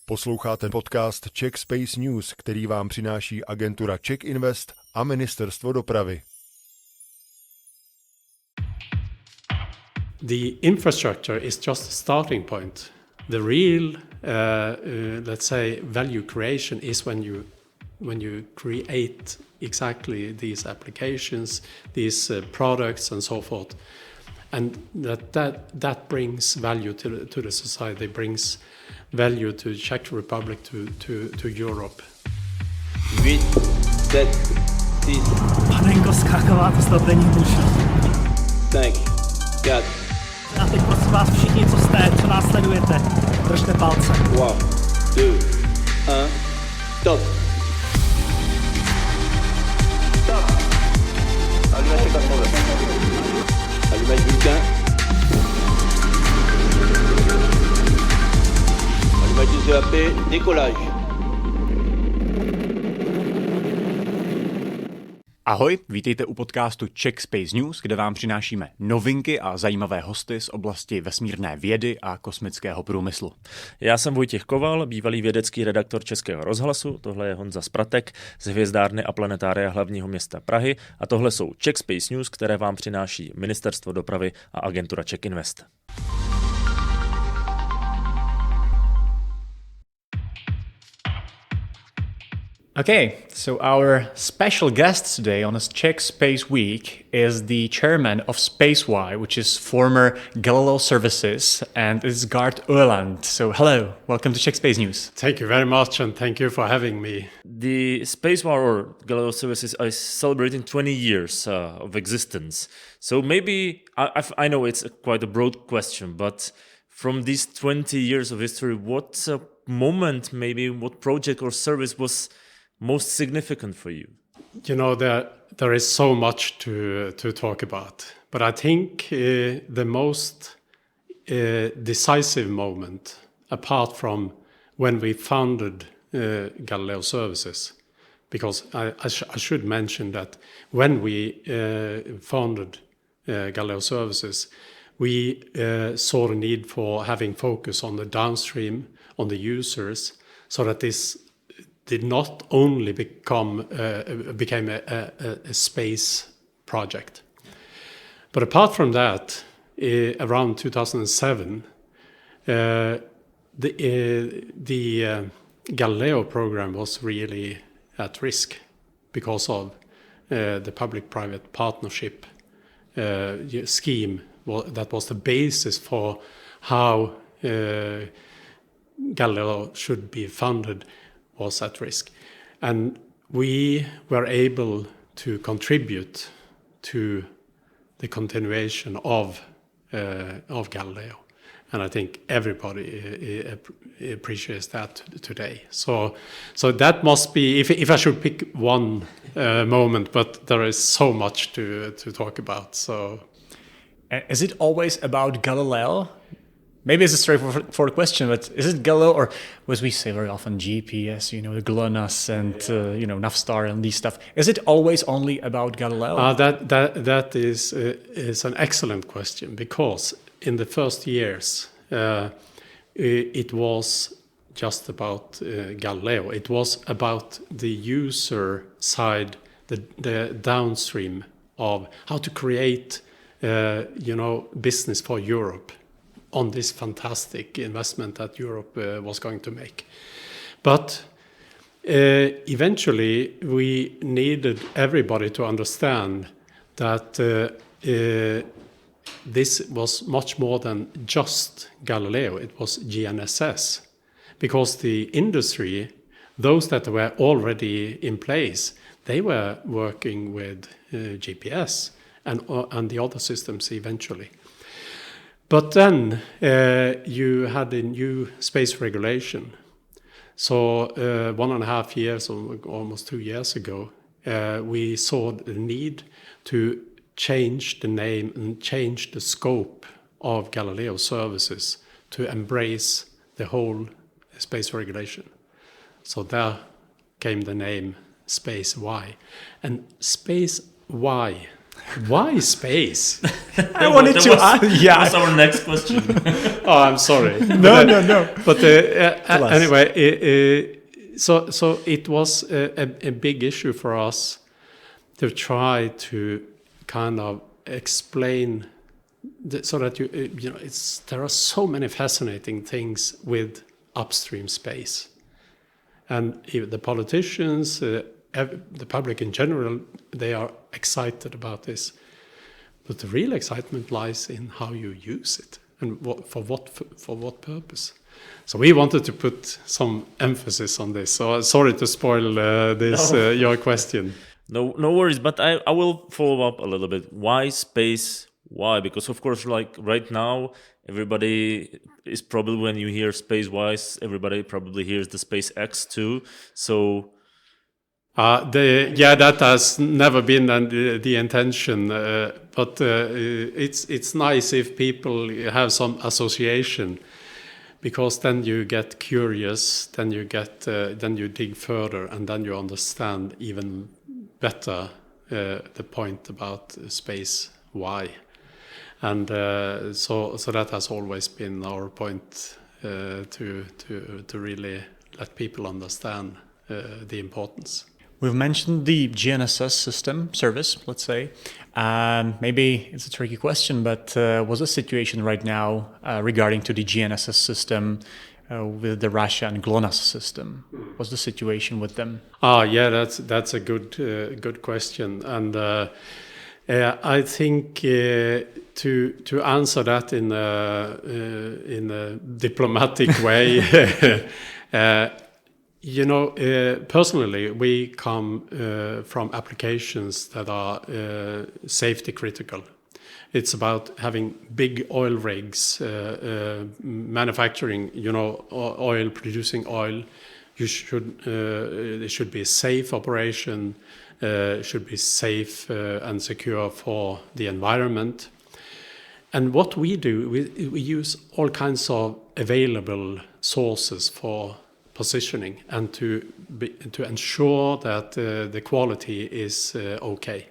Posloucháte podcast Czech Space News, který vám přináší agentura Czech Invest a Ministerstvo dopravy. The infrastructure is just a starting point. The real, let's say, value creation is when you create exactly these applications, these products, and so forth, and that brings value to the society, brings value to the Czech Republic, to Europe. 8, 7, 6. Panenko, skákala, to snad není možné. 5, 4. A teď prosím vás všichni, co nás sledujete, držte palce. 3, 2, 1, top. Top. Allumage contrôle. Allumage bulletin. Allumage des EAP, décollage. Ahoj, vítejte u podcastu Czech Space News, kde vám přinášíme novinky a zajímavé hosty z oblasti vesmírné vědy a kosmického průmyslu. Já jsem Vojtěch Koval, bývalý vědecký redaktor Českého rozhlasu, tohle je Jan Spratek z Hvězdárny a planetária hlavního města Prahy a tohle jsou Czech Space News, které vám přináší Ministerstvo dopravy a agentura Czech Invest. Okay, so our special guest today on this Czech Space Week is the chairman of SpaceY, which is former Galileo Services, and it's Gard Ueland. So hello, welcome to Czech Space News. Thank you very much, and thank you for having me. The SpaceY or Galileo Services is celebrating 20 years of existence. So maybe, I know it's quite a broad question, but from these 20 years of history, what moment, maybe what project or service was most significant for you? You know, there is so much to talk about, but I think the most decisive moment, apart from when we founded Galileo Services, because I should mention that when we founded Galileo Services, we saw the need for having focus on the downstream, on the users, so that this did not only became a space project. But apart from that, around 2007, the Galileo program was really at risk because of the public-private partnership scheme that was the basis for how Galileo should be funded was at risk. And we were able to contribute to the continuation of Galileo. And I think everybody appreciates that today. So that must be, if I should pick one moment, but there is so much to talk about. So, Is it always about Galileo? Maybe it's a straightforward question, but is it Galileo, or as we say very often, GPS, the GLONASS and Navstar and these stuff? Is it always only about Galileo? That is an excellent question, because in the first years it was just about Galileo. It was about the user side, the downstream of how to create business for Europe on this fantastic investment that Europe was going to make. But eventually we needed everybody to understand that this was much more than just Galileo. It was GNSS, because the industry, those that were already in place, they were working with GPS and the other systems eventually. But then you had a new space regulation. So 1.5 years, or almost 2 years ago, we saw the need to change the name and change the scope of Galileo services to embrace the whole space regulation. So there came the name SpaceY. And SpaceY, why space? I wanted to ask. Yeah, that's our next question. Oh, I'm sorry. No. But us. anyway, so it was a big issue for us to try to kind of explain so that there are so many fascinating things with upstream space, and even the politicians, the public in general, they are excited about this, but the real excitement lies in how you use it and for what purpose. So we wanted to put some emphasis on this. So sorry to spoil your question. No worries, but I will follow up a little bit. Why space? Why? Because of course, like right now, everybody is probably, when you hear space-wise, everybody probably hears the SpaceX too. So that has never been the intention, but it's nice if people have some association, because then you get curious, then you dig further, and then you understand even better the point about space. Why? And so that has always been our point, to really let people understand the importance. We've mentioned the GNSS system service, let's say. Maybe it's a tricky question, but what's the situation right now regarding to the GNSS system with the Russia and GLONASS system? What's the situation with them? Yeah, that's a good question, and I think to answer that in a diplomatic way. Personally, we come from applications that are safety critical. It's about having big oil rigs, manufacturing, oil, producing oil. It should be a safe operation, should be safe and secure for the environment. And what we do, we use all kinds of available sources for positioning and to ensure that the quality is okay.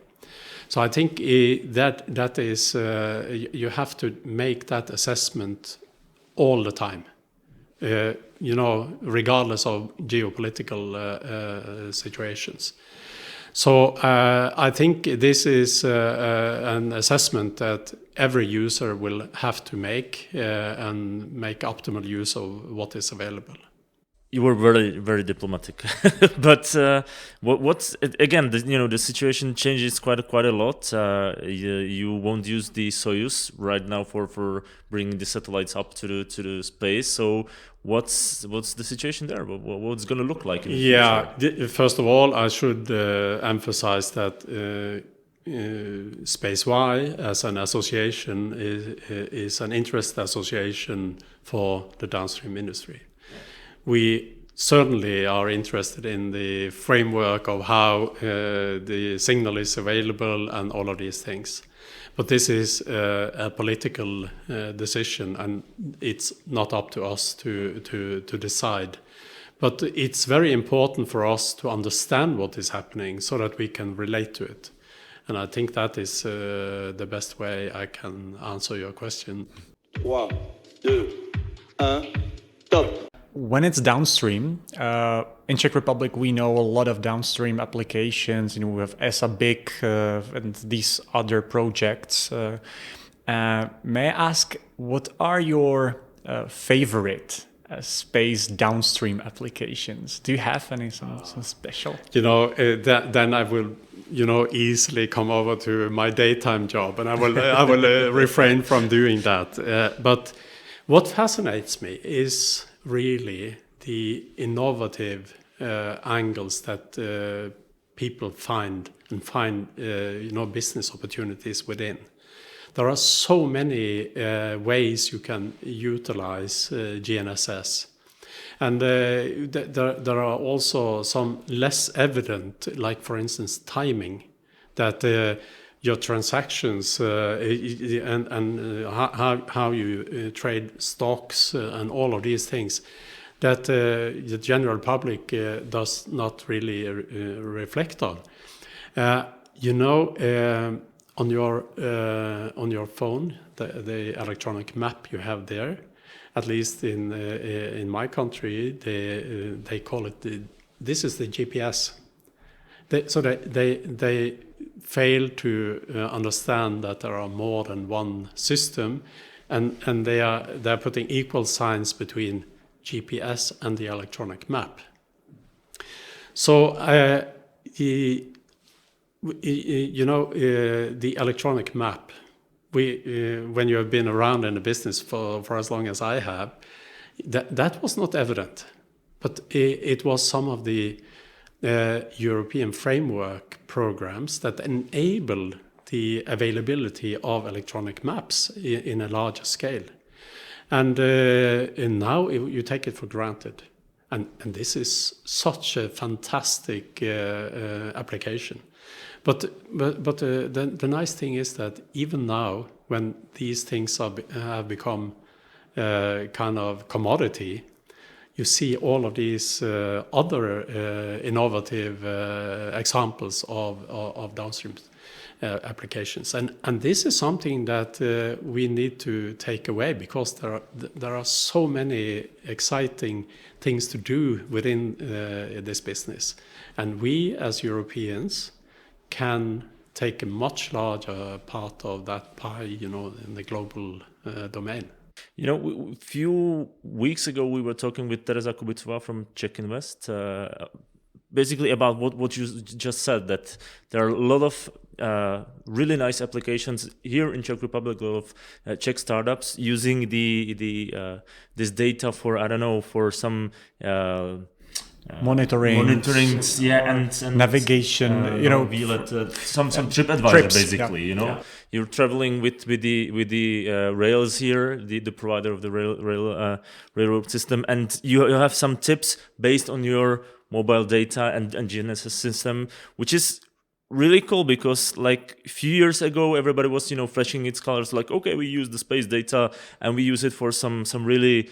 So I think that is you have to make that assessment all the time, regardless of geopolitical situations. So I think this is an assessment that every user will have to make and make optimal use of what is available. You were very, very diplomatic, but what's again? The situation changes quite a lot. You won't use the Soyuz right now for bringing the satellites up to the space. So what's the situation there? What's going to look like in the future? First of all, I should emphasize that SpaceY as an association is an interest association for the downstream industry. We certainly are interested in the framework of how the signal is available and all of these things. But this is a political decision, and it's not up to us to decide. But it's very important for us to understand what is happening so that we can relate to it. And I think that is the best way I can answer your question. 3, 2, 1, top. When it's downstream, in Czech Republic, we know a lot of downstream applications. We have ESA BIC and these other projects. May I ask, what are your favorite space downstream applications? Do you have any some special? Then I will, easily come over to my daytime job, and I will refrain from doing that. But what fascinates me is really the innovative angles that people find business opportunities within. There are so many ways you can utilize GNSS. And there are also some less evident, like for instance timing, that your transactions and how you trade stocks and all of these things that the general public does not really reflect on. On your phone, the electronic map you have there, at least in my country, they call it this is the GPS. They fail to understand that there are more than one system, and they're putting equal signs between GPS and the electronic map. So the electronic map. When you have been around in the business for as long as I have, that was not evident, but it was some of the European framework programs that enable the availability of electronic maps in a larger scale. And now you take it for granted. And this is such a fantastic application. But the nice thing is that even now, when these things have become kind of commodity, you see all of these other innovative examples of downstream applications, and this is something that we need to take away, because there are so many exciting things to do within this business, and we as Europeans can take a much larger part of that pie, in the global domain. A few weeks ago we were talking with Teresa Kubicová from Czech Invest, basically about what you just said, that there are a lot of really nice applications here in Czech Republic, a lot of Czech startups using this data for some monitoring, and navigation, some trip advisor, trips, basically. You're traveling with the rails here, the provider of the railroad system, and you have some tips based on your mobile data and GNSS system, which is really cool, because like a few years ago everybody was flashing its colors, like, okay, we use the space data and we use it for some really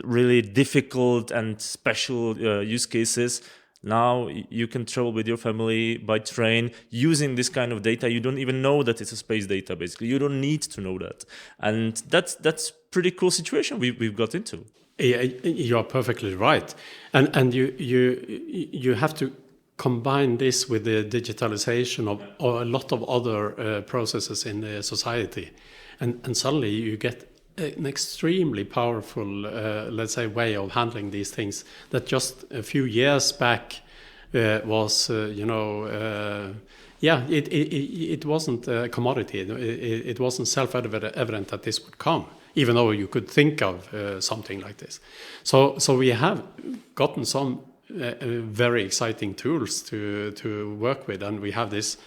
really difficult and special use cases. Now you can travel with your family by train using this kind of data. You don't even know that it's a space data, basically. You don't need to know that. And that's pretty cool situation we've got into. Yeah, you are perfectly right. And you have to combine this with the digitalization of a lot of other processes in the society. And suddenly you get an extremely powerful, let's say, way of handling these things that just a few years back was, it wasn't a commodity. It wasn't self-evident that this would come, even though you could think of something like this. So we have gotten some very exciting tools to work with, and we have this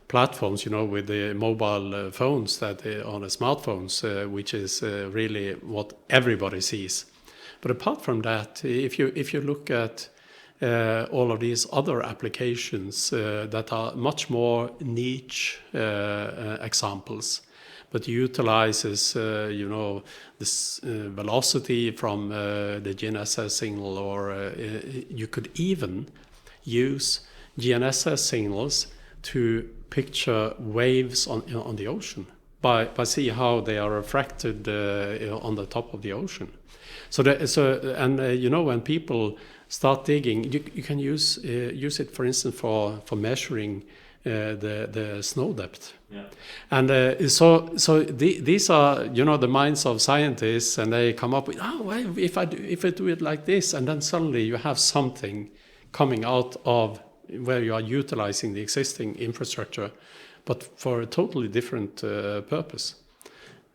platforms, with the mobile phones on the smartphones, which is really what everybody sees. But apart from that, if you look at all of these other applications that are much more niche examples, but utilizes this velocity from the GNSS signal, or you could even use GNSS signals to picture waves on the ocean by see how they are refracted on the top of the ocean. When people start digging, you can use it, for instance, for measuring the snow depth. Yeah. And these are the minds of scientists, and they come up with, if I do it like this, and then suddenly you have something coming out of where you are utilizing the existing infrastructure, but for a totally different purpose,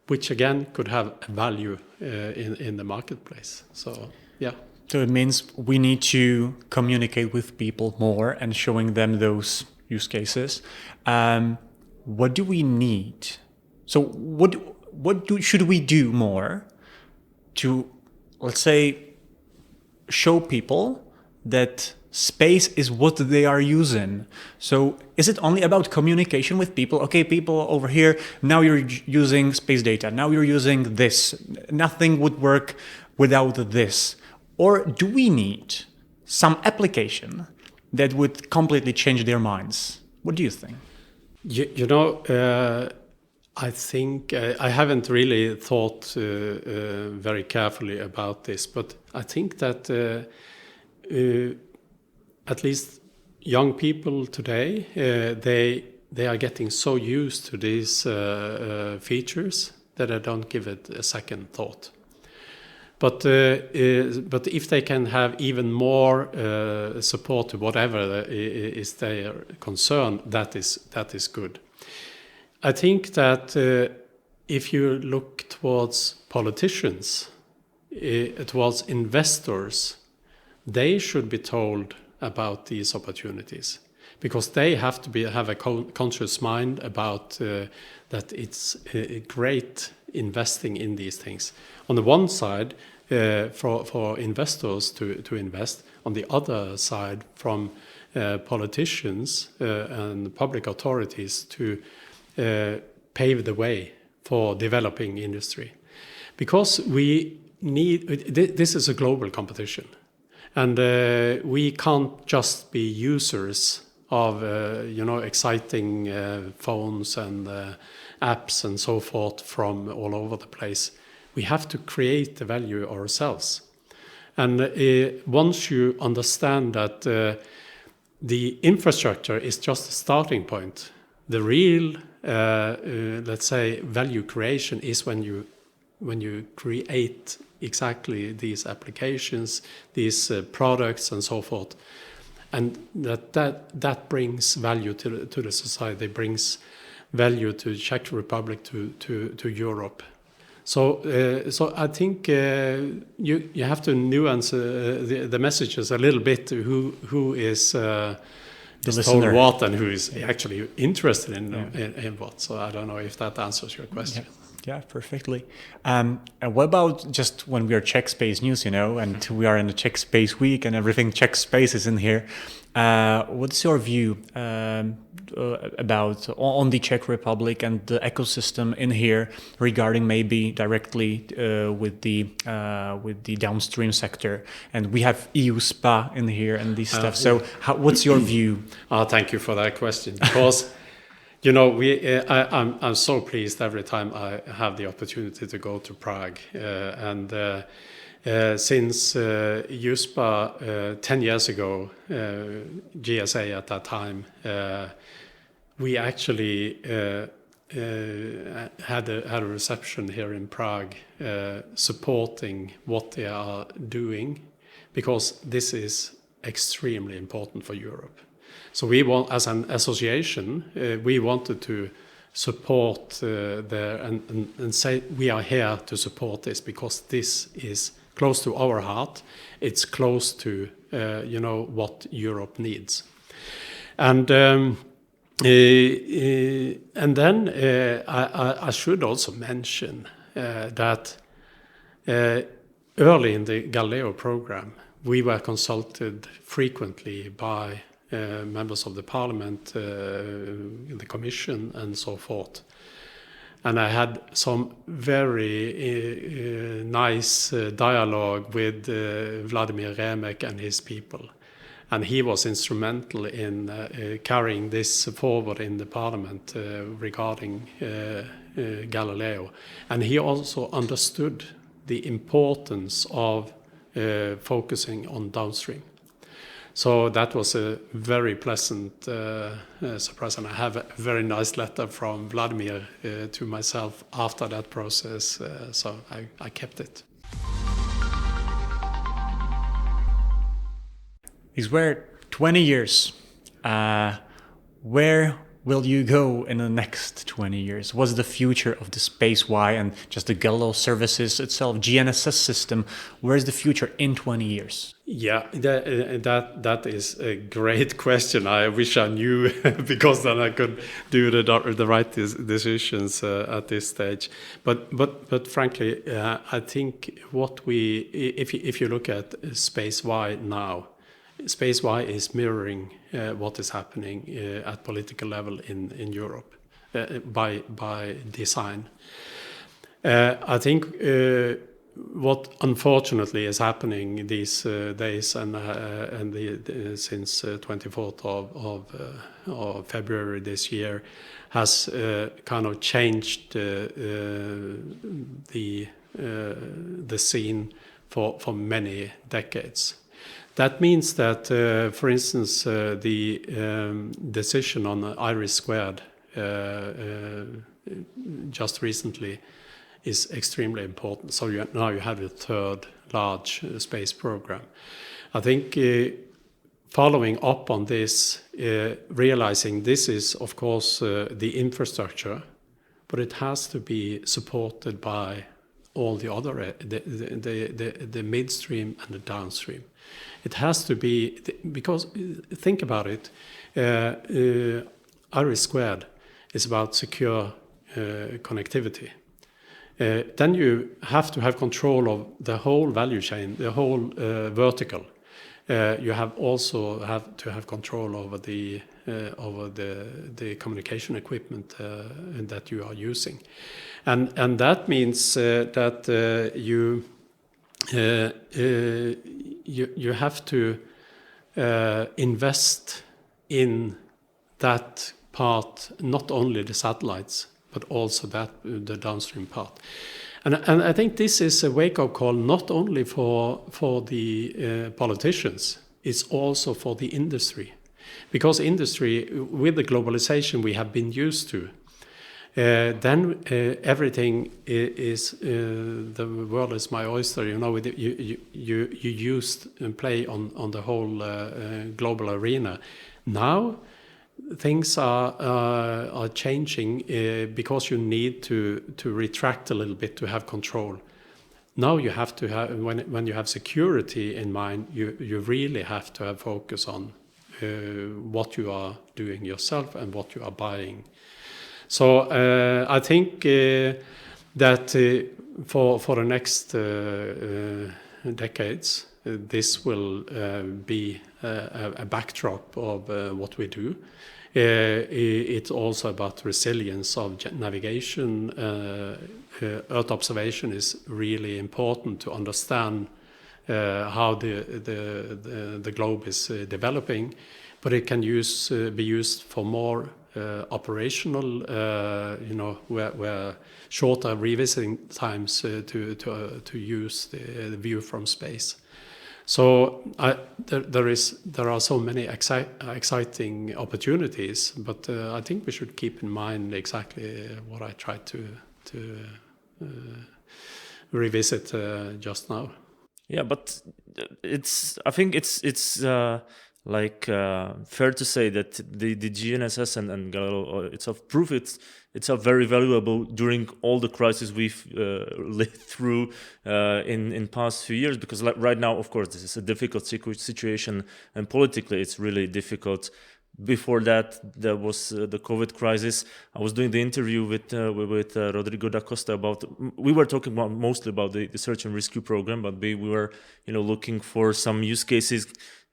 which again could have value in the marketplace. So, yeah. So it means we need to communicate with people more and showing them those use cases. What do we need? So what should we do more to, let's say, show people that space is what they are using? So is it only about communication with people? Okay, people over here, now you're using space data. Now you're using this. Nothing would work without this. Or do we need some application that would completely change their minds? What do you think? I think I haven't really thought very carefully about this, but I think that at least young people today, they are getting so used to these features that I don't give it a second thought. But if they can have even more support to whatever is their concern, that is good. I think that if you look towards politicians, towards investors, they should be told about these opportunities, because they have to have a conscious mind about that it's great investing in these things. On the one side, for investors to invest. On the other side, from politicians and public authorities to pave the way for developing industry. Because we need, this is a global competition. And we can't just be users of exciting phones and apps and so forth from all over the place. We have to create the value ourselves. And once you understand that the infrastructure is just a starting point, the real, let's say, value creation is when you create exactly these applications, these products and so forth. And that brings value to the society, brings value to the Czech Republic, to Europe. So I think you have to nuance the messages a little bit to who is told what and who is actually interested in what. So I don't know if that answers your question. Yeah, perfectly. And what about just when we are Czech Space News, and we are in the Czech Space Week and everything Czech Space is in here. What's your view about on the Czech Republic and the ecosystem in here regarding maybe directly with the downstream sector? And we have EU SPA in here and this stuff. So what's your view? Thank you for that question. Because I'm so pleased every time I have the opportunity to go to Prague. Since USPA 10 years ago, GSA at that time, we actually had a reception here in Prague supporting what they are doing, because this is extremely important for Europe. So we want, as an association, we wanted to support and say we are here to support this, because this is close to our heart. It's close to what Europe needs. And then I should also mention that early in the Galileo program, we were consulted frequently by members of the parliament, the commission, and so forth. And I had some very nice dialogue with Vladimir Remek and his people. And he was instrumental in carrying this forward in the parliament regarding Galileo. And he also understood the importance of focusing on downstream. So that was a very pleasant surprise, and I have a very nice letter from Vladimir to myself after that process, so I kept it. These were 20 years. Where will you go in the next 20 years? What's the future of the SpaceY and just the Galileo services itself, GNSS system? Where's the future in 20 years? Yeah, that is a great question. I wish I knew, because then I could do the right decisions at this stage. But frankly, I think if you look at SpaceY now, SpaceY is mirroring what is happening at political level in Europe by design. I think what unfortunately is happening these days and since 24th of February this year has kind of changed the scene for many decades. That means that, for instance, the decision on IRIS² just recently is extremely important. So now you have a third large space program. I think following up on this, realizing this is, of course, the infrastructure, but it has to be supported by all the other, the midstream and the downstream. It has to be, because think about it, IRIS² is about secure connectivity. Then you have to have control of the whole value chain, the whole vertical. You have also to have control over the communication equipment that you are using, and that means that you have to invest in that part, not only the satellites, but also the downstream part. And I think this is a wake-up call not only for the politicians, it's also for the industry. Because industry, with the globalization we have been used to, then everything is, the world is my oyster, you know, you used and play on the whole global arena. Now, things are changing because you need to retract a little bit to have control. Now you have to have, when you have security in mind, you really have to have focus on what you are doing yourself and what you are buying. So I think that for the next decades, this will be a backdrop of what we do. It's also about resilience of navigation. Earth observation is really important to understand how the globe is developing, but it can be used for more operational, where shorter revisiting times to use the view from space. So there are so many exciting opportunities, but I think we should keep in mind exactly what I tried to revisit just now. Yeah, but I think it's fair to say that the GNSS and Galileo itself prove itself very valuable during all the crises we've lived through in past few years, because right now, of course, this is a difficult situation, and politically it's really difficult. Before that, there was the COVID crisis. I was doing the interview with Rodrigo da Costa we were talking mostly about the search and rescue program, but we were looking for some use cases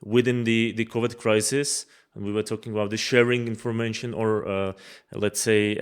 within the COVID crisis, and we were talking about the sharing information, or let's say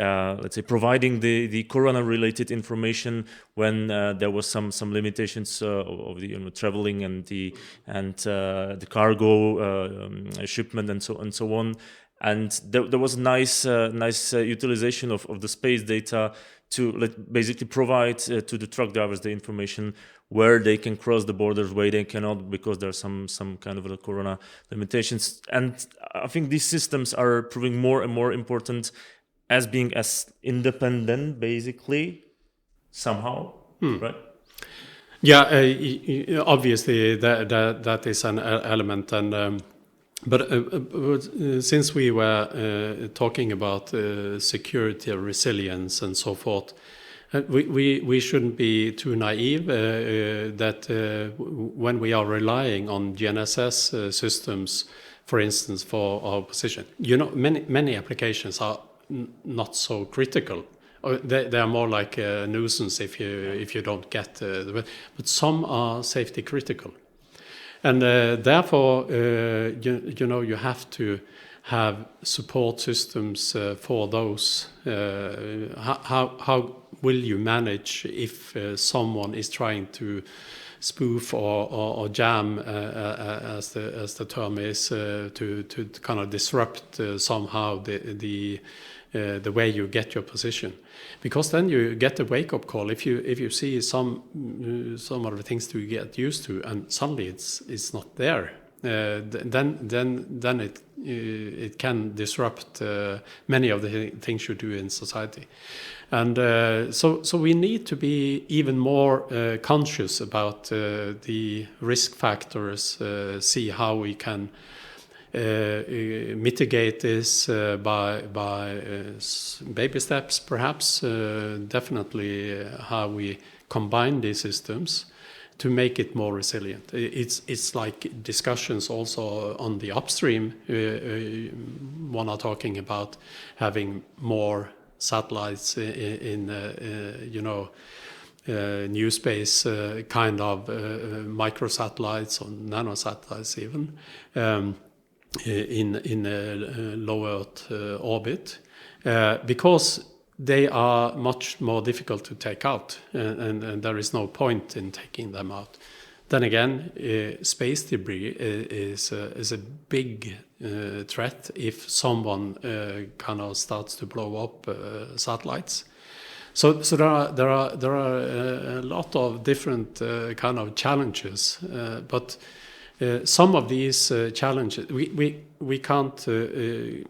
providing the corona-related information when there was some limitations of the traveling and the cargo shipment and so on. And there was nice utilization of the space data to basically provide to the truck drivers the information where they can cross the borders, where they cannot, because there are some kind of corona limitations. And I think these systems are proving more and more important as being as independent, basically, somehow, right? Yeah, obviously that is an element, and but since we were talking about security, resilience, and so forth, we shouldn't be too naive that when we are relying on GNSS systems, for instance, for our position, many applications are not so critical. They are more like a nuisance if you don't get but some are safety critical, and therefore you have to have support systems for those. will you manage if someone is trying to spoof or jam, as the term is, to kind of disrupt somehow the way you get your position, because then you get a wake-up call if you see some of the things to get used to and suddenly it's not there. Then it can disrupt many of the things you do in society, and so we need to be even more conscious about the risk factors. See how we can mitigate this by baby steps, perhaps. Definitely how we combine these systems to make it more resilient. It's like discussions also on the upstream. One are talking about having more satellites in new space, kind of microsatellites or nanosatellites even, in low Earth orbit, because they are much more difficult to take out, and there is no point in taking them out. Then again, space debris is a big threat if someone kind of starts to blow up satellites. So there are a lot of different kind of challenges, but some of these challenges we can't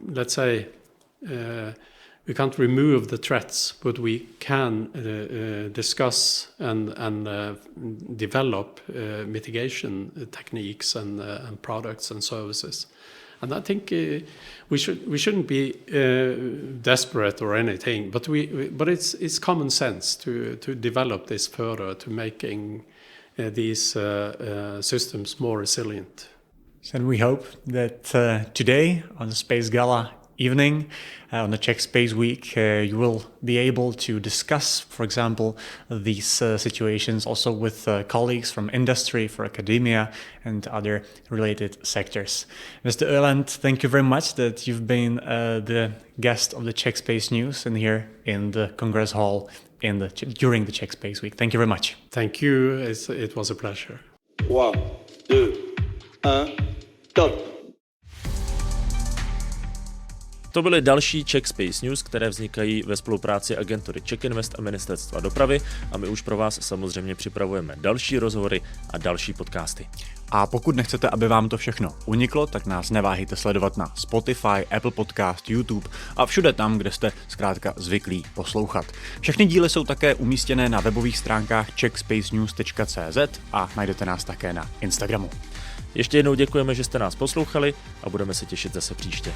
let's say. We can't remove the threats, but we can discuss and develop mitigation techniques and products and services. And I think we shouldn't be desperate or anything, but it's common sense to develop this further, to making these systems more resilient. And we hope that today on the Space Gala evening, on the Czech Space Week, you will be able to discuss, for example, these situations also with colleagues from industry, for academia, and other related sectors. Mr. Ueland, thank you very much that you've been the guest of the Czech Space News and here in the Congress Hall during the Czech Space Week. Thank you very much. Thank you. It was a pleasure. 3, 2, 1, top. To byly další Czech Space News, které vznikají ve spolupráci agentury Czech Invest a Ministerstva dopravy, a my už pro vás samozřejmě připravujeme další rozhovory a další podcasty. A pokud nechcete, aby vám to všechno uniklo, tak nás neváhejte sledovat na Spotify, Apple Podcast, YouTube a všude tam, kde jste zkrátka zvyklí poslouchat. Všechny díly jsou také umístěné na webových stránkách czechspacenews.cz a najdete nás také na Instagramu. Ještě jednou děkujeme, že jste nás poslouchali a budeme se těšit zase příště.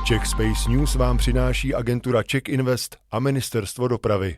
Czech Space News vám přináší agentura Czech Invest a Ministerstvo dopravy.